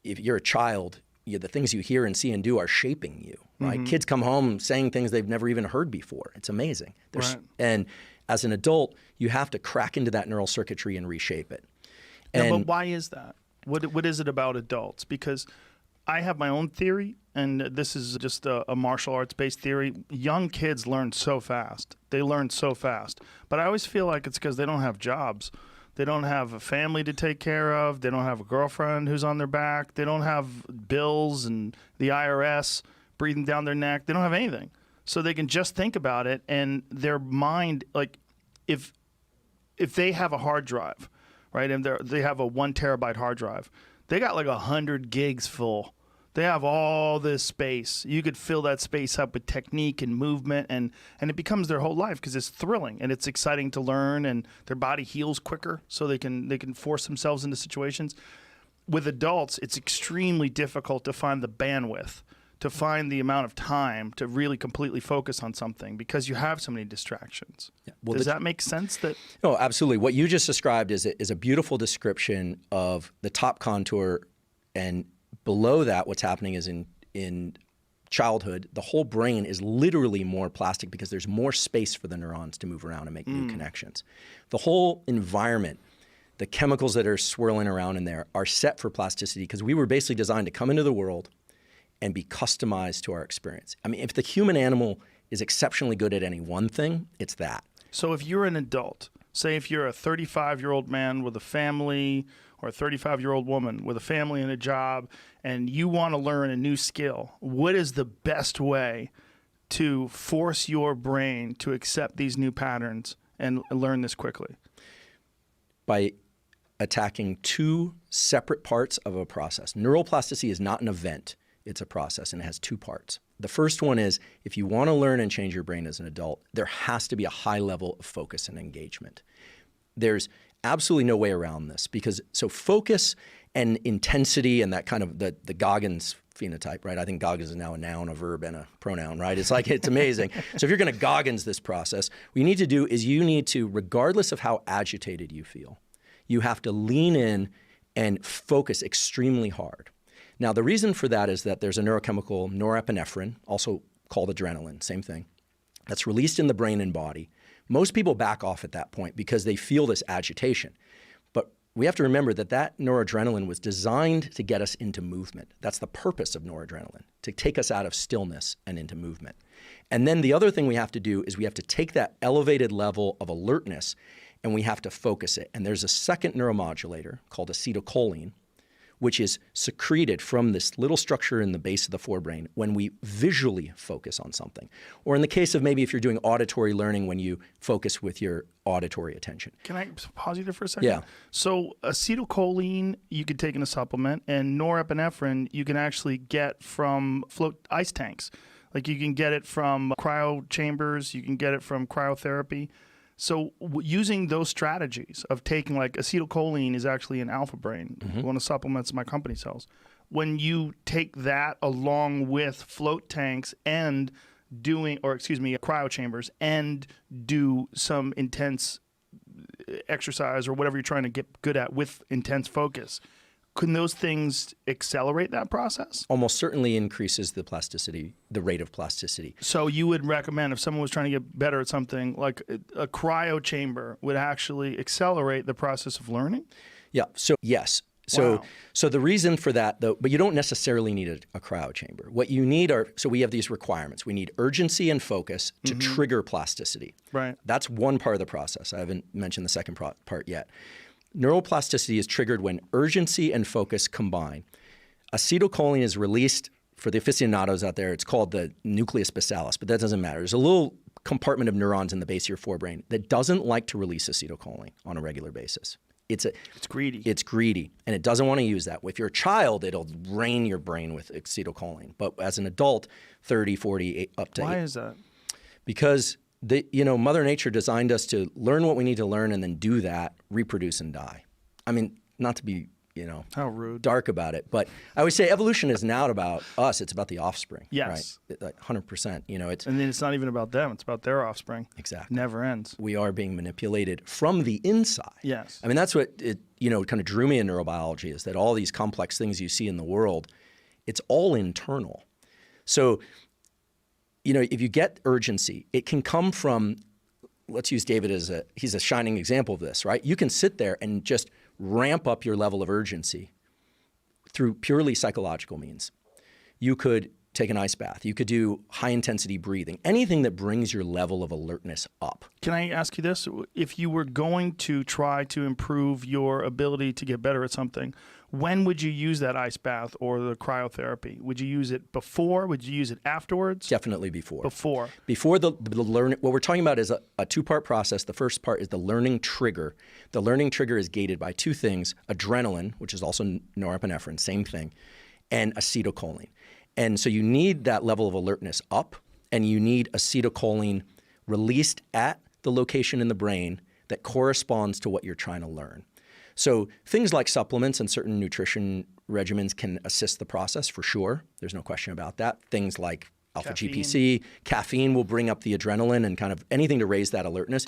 if you're a child, the things you hear and see and do are shaping you, right? Kids come home saying things they've never even heard before. It's amazing. Right. And as an adult, you have to crack into that neural circuitry and reshape it. Yeah, but why is that? What is it about adults? Because I have my own theory, and this is just a martial arts-based theory. Young kids learn so fast. They learn so fast. But I always feel like it's because they don't have jobs. They don't have a family to take care of. They don't have a girlfriend who's on their back. They don't have bills and the IRS breathing down their neck. They don't have anything. So they can just think about it, and their mind, like if they have a hard drive, right, and they have a 1 terabyte hard drive, they got like 100 gigs full. They have all this space. You could fill that space up with technique and movement, and it becomes their whole life because it's thrilling and it's exciting to learn, and their body heals quicker, so they can force themselves into situations. With adults, it's extremely difficult to find the bandwidth, to find the amount of time to really completely focus on something because you have so many distractions. Yeah. Well, does that make sense? No, absolutely. What you just described is a beautiful description of the top contour, and below that, what's happening is in childhood, the whole brain is literally more plastic because there's more space for the neurons to move around and make new connections. The whole environment, the chemicals that are swirling around in there are set for plasticity because we were basically designed to come into the world and be customized to our experience. I mean, if the human animal is exceptionally good at any one thing, it's that. So if you're an adult, say if you're a 35-year-old man with a family or a 35-year-old woman with a family and a job, and you want to learn a new skill, what is the best way to force your brain to accept these new patterns and learn this quickly? By attacking 2 separate parts of a process. Neuroplasticity is not an event. It's a process, and it has 2 parts. The first one is, if you want to learn and change your brain as an adult, there has to be a high level of focus and engagement. There's absolutely no way around this because focus and intensity and that kind of the Goggins phenotype, right? I think Goggins is now a noun, a verb, and a pronoun, right? It's like, it's amazing. So if you're going to Goggins this process, what you need to do is you need to, regardless of how agitated you feel, you have to lean in and focus extremely hard. Now, the reason for that is that there's a neurochemical, norepinephrine, also called adrenaline, same thing, that's released in the brain and body. Most people back off at that point because they feel this agitation. But we have to remember that noradrenaline was designed to get us into movement. That's the purpose of noradrenaline, to take us out of stillness and into movement. And then the other thing we have to do is we have to take that elevated level of alertness and we have to focus it. And there's a second neuromodulator called acetylcholine, which is secreted from this little structure in the base of the forebrain when we visually focus on something. Or in the case of maybe if you're doing auditory learning, when you focus with your auditory attention. Can I pause you there for a second? Yeah. So acetylcholine you can take in a supplement, and norepinephrine you can actually get from float ice tanks. Like you can get it from cryo chambers, you can get it from cryotherapy. So using those strategies of taking, like acetylcholine is actually an alpha brain, one of the supplements my company sells. When you take that along with float tanks and cryo chambers and do some intense exercise or whatever you're trying to get good at with intense focus, couldn't those things accelerate that process? Almost certainly increases the plasticity, the rate of plasticity. So you would recommend if someone was trying to get better at something, like a cryo chamber would actually accelerate the process of learning? Yeah, so yes. So, Wow. So the reason for that, though, but you don't necessarily need a cryo chamber. What you need so we have these requirements. We need urgency and focus to trigger plasticity. Right. That's one part of the process. I haven't mentioned the second part yet. Neuroplasticity is triggered when urgency and focus combine. Acetylcholine is released, for the aficionados out there, it's called the nucleus basalis, but that doesn't matter. There's a little compartment of neurons in the base of your forebrain that doesn't like to release acetylcholine on a regular basis. It's greedy. It's greedy, and it doesn't want to use that. If you're a child, it'll drain your brain with acetylcholine. But as an adult, 30, 40, up to Why is that? Because Mother Nature designed us to learn what we need to learn and then do that, reproduce and die. I mean, not to be How rude. dark about it. But I always say evolution is not about us; it's about the offspring. Yes. Right? Like 100%. It's And then it's not even about them; it's about their offspring. exactly. Never ends. We are being manipulated from the inside. Yes. I mean, that's what it kind of drew me in neurobiology, is that all these complex things you see in the world, it's all internal. So, if you get urgency, it can come from, let's use David he's a shining example of this, right? You can sit there and just ramp up your level of urgency through purely psychological means. You could take an ice bath. You could do high intensity breathing, anything that brings your level of alertness up. Can I ask you this? If you were going to try to improve your ability to get better at something, when would you use that ice bath or the cryotherapy? Would you use it before? Would you use it afterwards? Definitely before. Before the learn. What we're talking about is a two-part process. The first part is the learning trigger. The learning trigger is gated by two things: adrenaline, which is also norepinephrine, same thing, and acetylcholine. And so you need that level of alertness up, and you need acetylcholine released at the location in the brain that corresponds to what you're trying to learn. So things like supplements and certain nutrition regimens can assist the process for sure. There's no question about that. Things like alpha GPC, caffeine will bring up the adrenaline and kind of anything to raise that alertness.